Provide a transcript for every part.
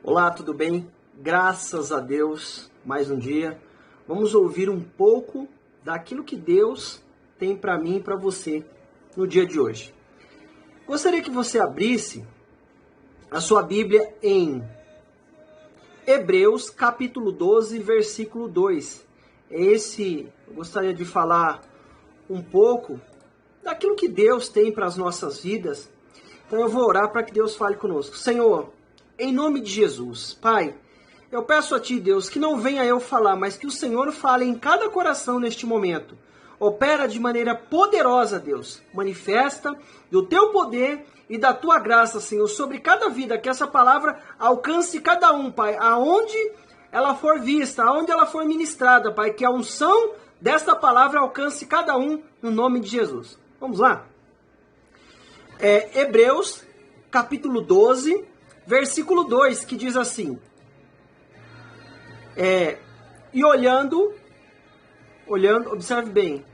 Olá, tudo bem? Graças a Deus, mais um dia. Vamos ouvir um pouco daquilo que Deus tem para mim e para você no dia de hoje. Gostaria que você abrisse a sua Bíblia em Hebreus, capítulo 12, versículo 2. Eu gostaria de falar um pouco daquilo que Deus tem para as nossas vidas. Então eu vou orar para que Deus fale conosco. Senhor, em nome de Jesus, Pai, eu peço a Ti, Deus, que não venha eu falar, mas que o Senhor fale em cada coração neste momento. Opera de maneira poderosa, Deus. Manifesta do Teu poder e da Tua graça, Senhor, sobre cada vida, que essa palavra alcance cada um, Pai, aonde ela for vista, aonde ela for ministrada, Pai, que a unção desta palavra alcance cada um, no nome de Jesus. Vamos lá? Hebreus, capítulo 12, versículo 2, que diz assim: e olhando, observe bem,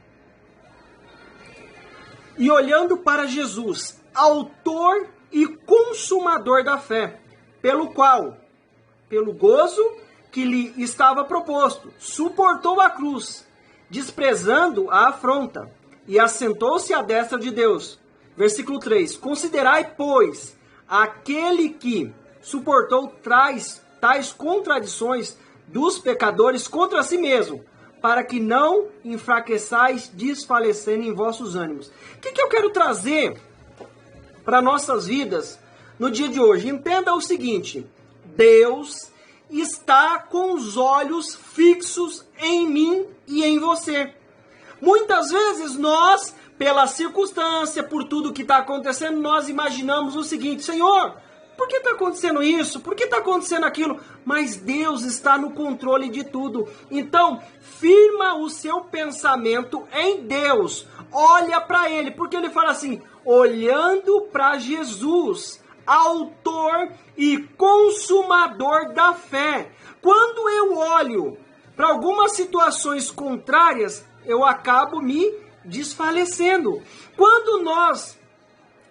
e olhando para Jesus, autor e consumador da fé, pelo qual, pelo gozo que lhe estava proposto, suportou a cruz, desprezando a afronta, e assentou-se à destra de Deus. Versículo 3, considerai, pois, aquele que suportou tais contradições dos pecadores contra si mesmo, para que não enfraqueçais desfalecendo em vossos ânimos. O que eu quero trazer para nossas vidas no dia de hoje? Entenda o seguinte: Deus está com os olhos fixos em mim e em você. Muitas vezes nós, pela circunstância, por tudo que está acontecendo, nós imaginamos o seguinte: Senhor, por que está acontecendo isso? Por que está acontecendo aquilo? Mas Deus está no controle de tudo. Então, firma o seu pensamento em Deus. Olha para Ele, porque Ele fala assim: olhando para Jesus, autor e consumador da fé. Quando eu olho para algumas situações contrárias, eu acabo me desfalecendo. Quando nós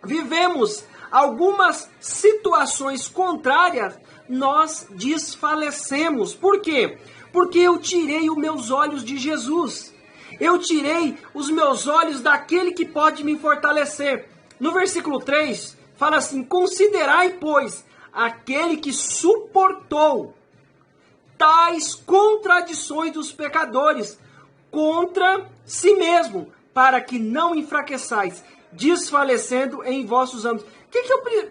vivemos algumas situações contrárias, nós desfalecemos. Por quê? Porque eu tirei os meus olhos de Jesus. Eu tirei os meus olhos daquele que pode me fortalecer. No versículo 3, fala assim: considerai, pois, aquele que suportou tais contradições dos pecadores contra si mesmo, para que não enfraqueçais, desfalecendo em vossos âmbitos.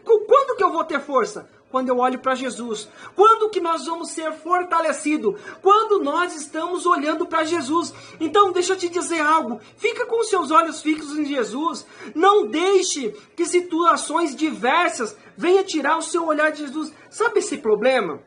Quando que eu vou ter força? Quando eu olho para Jesus. Quando que nós vamos ser fortalecidos? Quando nós estamos olhando para Jesus. Então, deixa eu te dizer algo. Fica com os seus olhos fixos em Jesus. Não deixe que situações diversas venham tirar o seu olhar de Jesus. Sabe esse problema?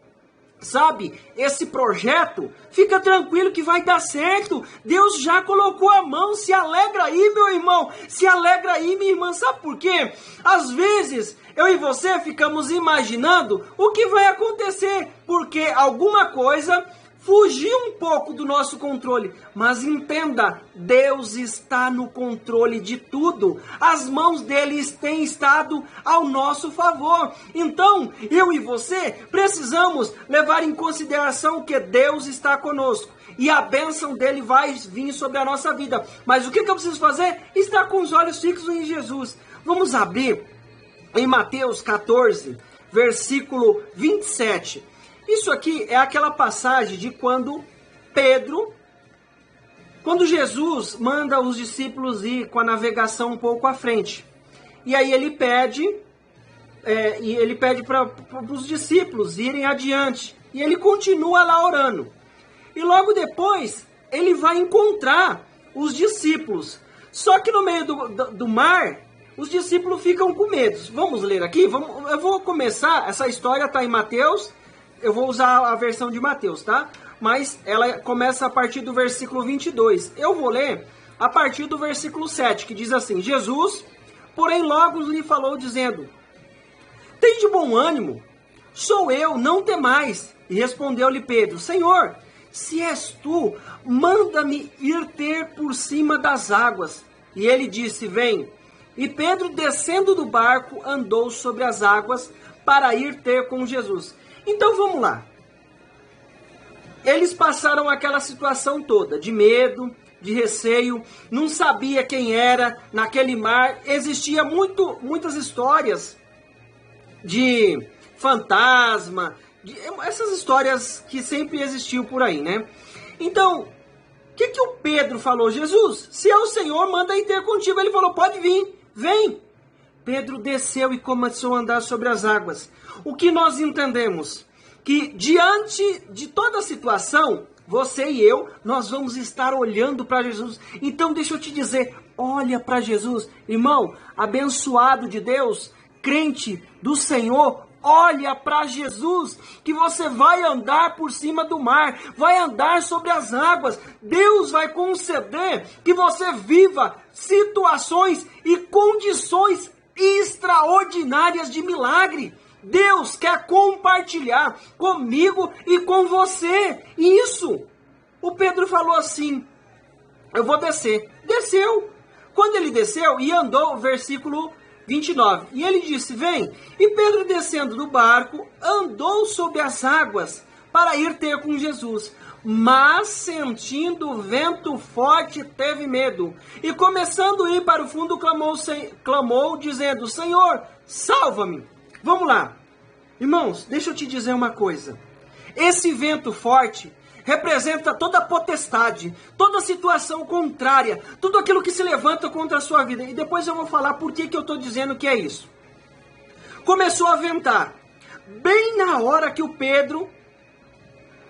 Sabe, esse projeto, fica tranquilo que vai dar certo. Deus já colocou a mão. Se alegra aí, meu irmão. Se alegra aí, minha irmã. Sabe por quê? Às vezes, eu e você ficamos imaginando o que vai acontecer, porque alguma coisa fugiu um pouco do nosso controle. Mas entenda, Deus está no controle de tudo. As mãos dele têm estado ao nosso favor. Então, eu e você precisamos levar em consideração que Deus está conosco. E a bênção dele vai vir sobre a nossa vida. Mas o que eu preciso fazer? Estar com os olhos fixos em Jesus. Vamos abrir em Mateus 14, versículo 27. Isso aqui é aquela passagem de quando Jesus manda os discípulos ir com a navegação um pouco à frente. E aí ele pede para os discípulos irem adiante. E ele continua lá orando. E logo depois ele vai encontrar os discípulos. Só que no meio do mar, os discípulos ficam com medo. Vamos ler aqui? Eu vou começar, essa história está em Mateus. Eu vou usar a versão de Mateus, tá? Mas ela começa a partir do versículo 22. Eu vou ler a partir do versículo 7, que diz assim: Jesus, porém, logo lhe falou, dizendo: tem de bom ânimo, sou eu, não temais. E respondeu-lhe Pedro: Senhor, se és tu, manda-me ir ter por cima das águas. E ele disse: vem. E Pedro, descendo do barco, andou sobre as águas para ir ter com Jesus. Então vamos lá. Eles passaram aquela situação toda, de medo, de receio, não sabia quem era naquele mar. Existia muitas histórias de fantasma, essas histórias que sempre existiu por aí, né? Então, o que o Pedro falou? Jesus, se é o Senhor, manda ir ter contigo. Ele falou, pode vir, vem. Pedro desceu e começou a andar sobre as águas. O que nós entendemos? Que diante de toda a situação, você e eu, nós vamos estar olhando para Jesus. Então deixa eu te dizer, olha para Jesus. Irmão, abençoado de Deus, crente do Senhor, olha para Jesus, que você vai andar por cima do mar, vai andar sobre as águas. Deus vai conceder que você viva situações e condições extraordinárias de milagre. Deus quer compartilhar comigo e com você isso. O Pedro falou assim, eu vou descer. Desceu. Quando ele desceu e andou, versículo 29. E ele disse, vem. E Pedro, descendo do barco, andou sobre as águas para ir ter com Jesus. Mas, sentindo o vento forte, teve medo. E começando a ir para o fundo, clamou dizendo, Senhor, salva-me. Vamos lá. Irmãos, deixa eu te dizer uma coisa. Esse vento forte representa toda a potestade, toda a situação contrária, tudo aquilo que se levanta contra a sua vida. E depois eu vou falar por que eu estou dizendo que é isso. Começou a ventar. Bem na hora que o Pedro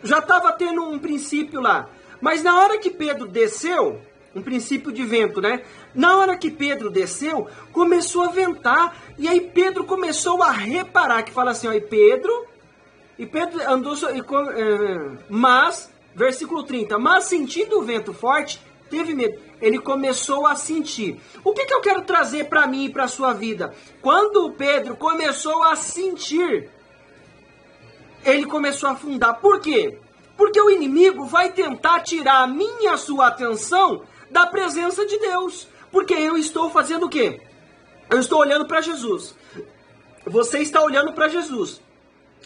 já estava tendo um princípio lá. Mas na hora que Pedro desceu, um princípio de vento, né? Na hora que Pedro desceu, começou a ventar. E aí Pedro começou a reparar, que fala assim, ó, e Pedro andou, mas, versículo 30, mas sentindo o vento forte, teve medo. Ele começou a sentir. O que eu quero trazer para mim e para a sua vida? Quando o Pedro começou a sentir, ele começou a afundar. Por quê? Porque o inimigo vai tentar tirar a minha e a sua atenção da presença de Deus. Porque eu estou fazendo o quê? Eu estou olhando para Jesus. Você está olhando para Jesus.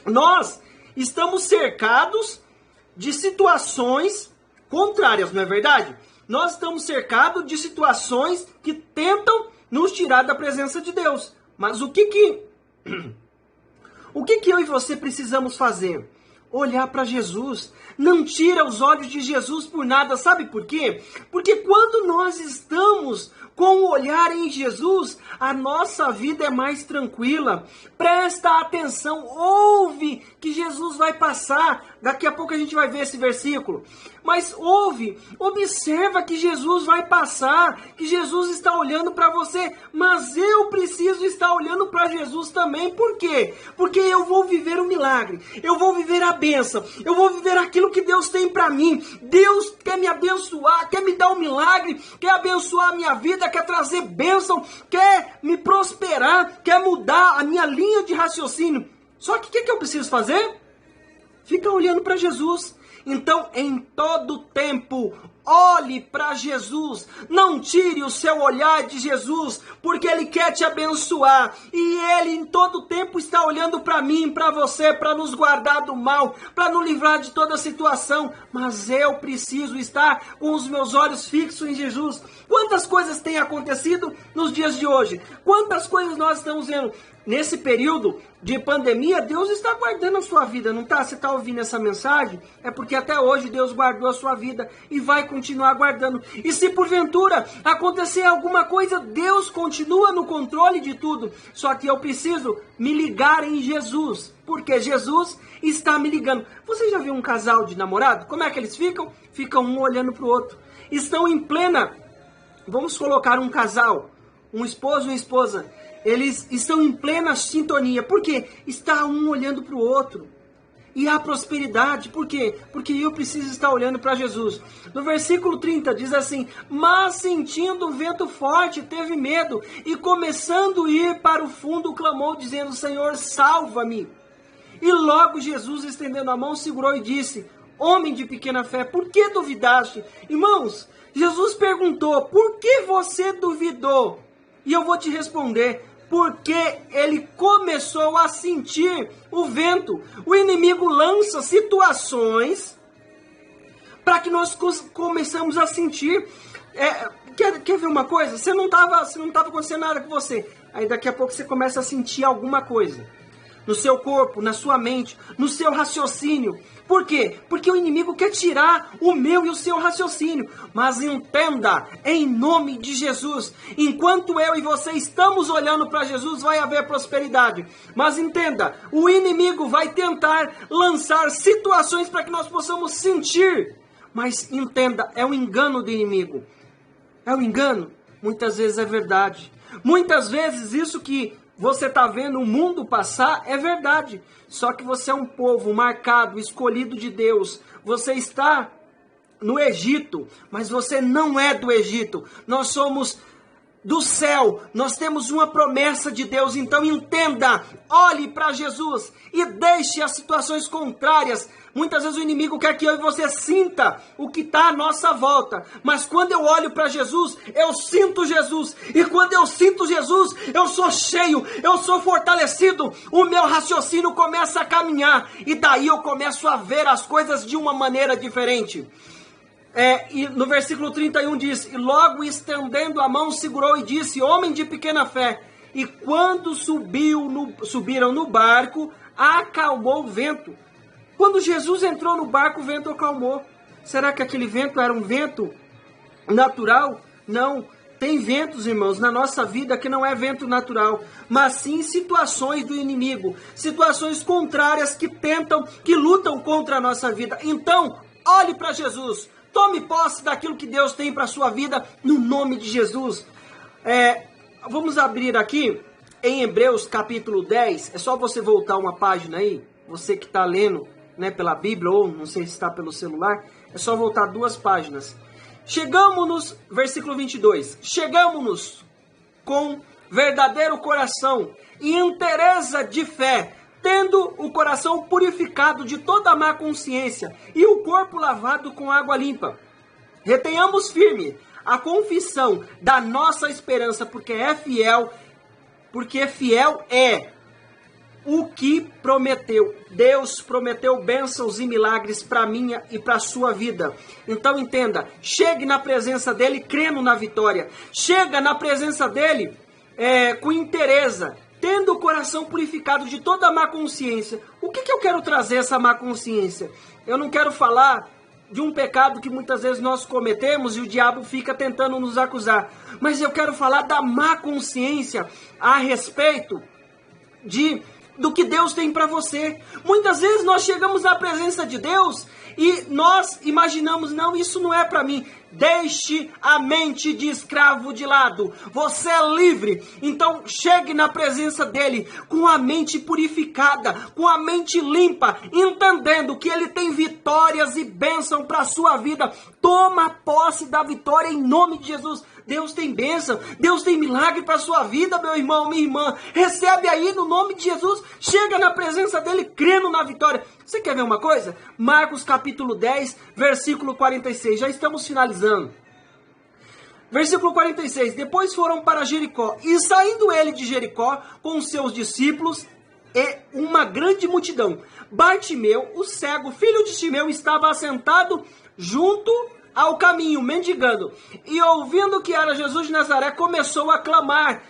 Nós estamos cercados de situações contrárias, não é verdade? Nós estamos cercados de situações que tentam nos tirar da presença de Deus. Mas o que eu e você precisamos fazer? Olhar para Jesus. Não tira os olhos de Jesus por nada. Sabe por quê? Porque quando nós estamos com o olhar em Jesus, a nossa vida é mais tranquila. Presta atenção, ouve que Jesus vai passar. Daqui a pouco a gente vai ver esse versículo. Mas ouve, observa que Jesus vai passar, que Jesus está olhando para você. Mas eu preciso estar olhando para Jesus também. Por quê? Porque eu vou viver o milagre, eu vou viver a bênção, eu vou viver aquilo que Deus tem para mim. Deus quer me abençoar, quer me dar um milagre, quer abençoar a minha vida, quer trazer bênção, quer me prosperar, quer mudar a minha linha de raciocínio. Só que o que eu preciso fazer? Fica olhando para Jesus. Então, em todo tempo, olhe para Jesus. Não tire o seu olhar de Jesus, porque Ele quer te abençoar. E Ele em todo tempo está olhando para mim, para você, para nos guardar do mal, para nos livrar de toda situação. Mas eu preciso estar com os meus olhos fixos em Jesus. Quantas coisas têm acontecido nos dias de hoje? Quantas coisas nós estamos vendo? Nesse período de pandemia, Deus está guardando a sua vida, não está? Você está ouvindo essa mensagem? É porque até hoje Deus guardou a sua vida e vai continuar guardando. E se porventura acontecer alguma coisa, Deus continua no controle de tudo. Só que eu preciso me ligar em Jesus, porque Jesus está me ligando. Você já viu um casal de namorado? Como é que eles ficam? Ficam um olhando para o outro. Estão em plena... Vamos colocar um casal, um esposo e uma esposa. Eles estão em plena sintonia. Por quê? Está um olhando para o outro. E há prosperidade. Por quê? Porque eu preciso estar olhando para Jesus. No versículo 30 diz assim, mas sentindo o vento forte, teve medo. E começando a ir para o fundo, clamou, dizendo, Senhor, salva-me. E logo Jesus, estendendo a mão, segurou e disse, homem de pequena fé, por que duvidaste? Irmãos, Jesus perguntou, por que você duvidou? E eu vou te responder, Porque ele começou a sentir o vento. O inimigo lança situações para que nós começamos a sentir. Quer ver uma coisa? Você não estava acontecendo nada com você. Aí daqui a pouco você começa a sentir alguma coisa. No seu corpo, na sua mente, no seu raciocínio. Por quê? Porque o inimigo quer tirar o meu e o seu raciocínio. Mas entenda, em nome de Jesus, enquanto eu e você estamos olhando para Jesus, vai haver prosperidade. Mas entenda, o inimigo vai tentar lançar situações para que nós possamos sentir. Mas entenda, é um engano do inimigo. É um engano? Muitas vezes é verdade. Muitas vezes isso que você está vendo o mundo passar é verdade. Só que você é um povo marcado, escolhido de Deus. Você está no Egito, mas você não é do Egito. Nós somos do céu. Nós temos uma promessa de Deus. Então entenda, olhe para Jesus e deixe as situações contrárias. Muitas vezes o inimigo quer que eu e você sinta o que está à nossa volta. Mas quando eu olho para Jesus, eu sinto Jesus. E quando eu sinto Jesus, eu sou cheio, eu sou fortalecido. O meu raciocínio começa a caminhar. E daí eu começo a ver as coisas de uma maneira diferente. E no versículo 31 diz: e logo estendendo a mão segurou e disse: homem de pequena fé. E quando subiram no barco, acalmou o vento. Quando Jesus entrou no barco, o vento acalmou. Será que aquele vento era um vento natural? Não. Tem ventos, irmãos, na nossa vida que não é vento natural, mas sim situações do inimigo, situações contrárias que lutam contra a nossa vida. Então, olhe para Jesus, tome posse daquilo que Deus tem para a sua vida, no nome de Jesus. Vamos abrir aqui em Hebreus capítulo 10, é só você voltar uma página aí, você que está lendo, né, pela Bíblia, ou não sei se está pelo celular, é só voltar 2 páginas. Chegamos-nos, versículo 22, chegamos-nos com verdadeiro coração e inteireza de fé, tendo o coração purificado de toda má consciência e o corpo lavado com água limpa. Retenhamos firme a confissão da nossa esperança, porque fiel é o que prometeu. Deus prometeu bênçãos e milagres para minha e para a sua vida. Então entenda, chegue na presença dele crendo na vitória. Chega na presença dele com inteireza, tendo o coração purificado de toda má consciência. O que eu quero trazer essa má consciência? Eu não quero falar de um pecado que muitas vezes nós cometemos e o diabo fica tentando nos acusar. Mas eu quero falar da má consciência a respeito do que Deus tem para você. Muitas vezes nós chegamos na presença de Deus e nós imaginamos, não, isso não é para mim. Deixe a mente de escravo de lado. Você é livre. Então chegue na presença dele com a mente purificada, com a mente limpa, entendendo que ele tem vitórias e bênção para a sua vida. Toma posse da vitória em nome de Jesus. Deus tem bênção, Deus tem milagre para a sua vida, meu irmão, minha irmã. Recebe aí no nome de Jesus. Chega na presença dele crendo na vitória. Você quer ver uma coisa? Marcos capítulo 10, versículo 46. Já estamos finalizando. Versículo 46. Depois foram para Jericó. E saindo ele de Jericó com os seus discípulos e uma grande multidão, Bartimeu, o cego, filho de Timeu, estava assentado junto ao caminho, mendigando. E ouvindo que era Jesus de Nazaré, começou a clamar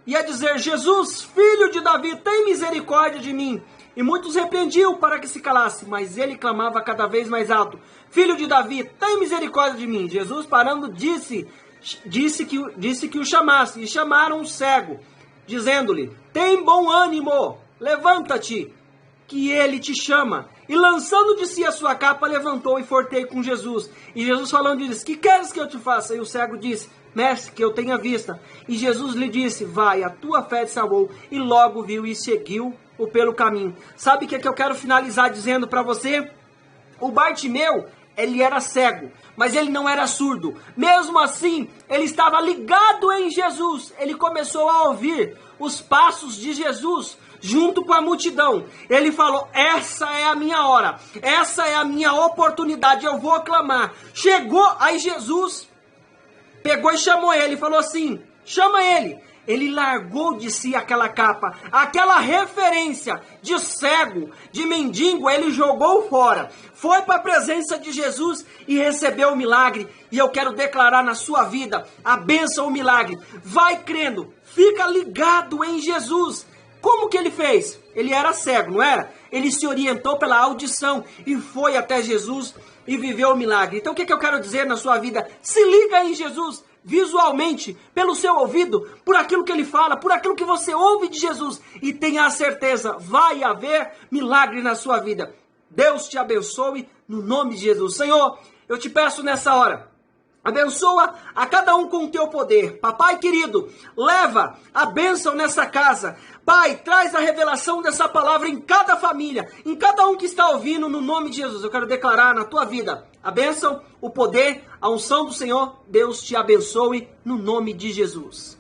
e a dizer: Jesus, filho de Davi, tem misericórdia de mim. E muitos repreendiam para que se calasse, mas ele clamava cada vez mais alto: Filho de Davi, tem misericórdia de mim. Jesus, parando, disse que o chamasse. E chamaram o cego, dizendo-lhe: Tem bom ânimo, levanta-te, que ele te chama. E lançando de si a sua capa, levantou e forteio com Jesus. E Jesus falando disse: Que queres que eu te faça? E o cego disse: Mestre, que eu tenha vista. E Jesus lhe disse: Vai, a tua fé te salvou. E logo viu e seguiu-o pelo caminho. Sabe o que eu quero finalizar dizendo para você? O Bartimeu, ele era cego, mas ele não era surdo. Mesmo assim, ele estava ligado em Jesus. Ele começou a ouvir os passos de Jesus junto com a multidão. Ele falou: essa é a minha hora, essa é a minha oportunidade, eu vou clamar. Chegou, aí Jesus pegou e chamou ele, falou assim: chama ele. Ele largou de si aquela capa, aquela referência de cego, de mendigo, ele jogou fora. Foi para a presença de Jesus e recebeu o milagre. E eu quero declarar na sua vida a bênção, o milagre. Vai crendo, fica ligado em Jesus. Como que ele fez? Ele era cego, não era? Ele se orientou pela audição e foi até Jesus e viveu o milagre. Então o que eu quero dizer na sua vida? Se liga em Jesus visualmente, pelo seu ouvido, por aquilo que ele fala, por aquilo que você ouve de Jesus. E tenha a certeza, vai haver milagre na sua vida. Deus te abençoe no nome de Jesus. Senhor, eu te peço nessa hora, abençoa a cada um com o teu poder. Papai querido, leva a bênção nessa casa. Pai, traz a revelação dessa palavra em cada família, em cada um que está ouvindo, no nome de Jesus. Eu quero declarar na tua vida a bênção, o poder, a unção do Senhor. Deus te abençoe no nome de Jesus.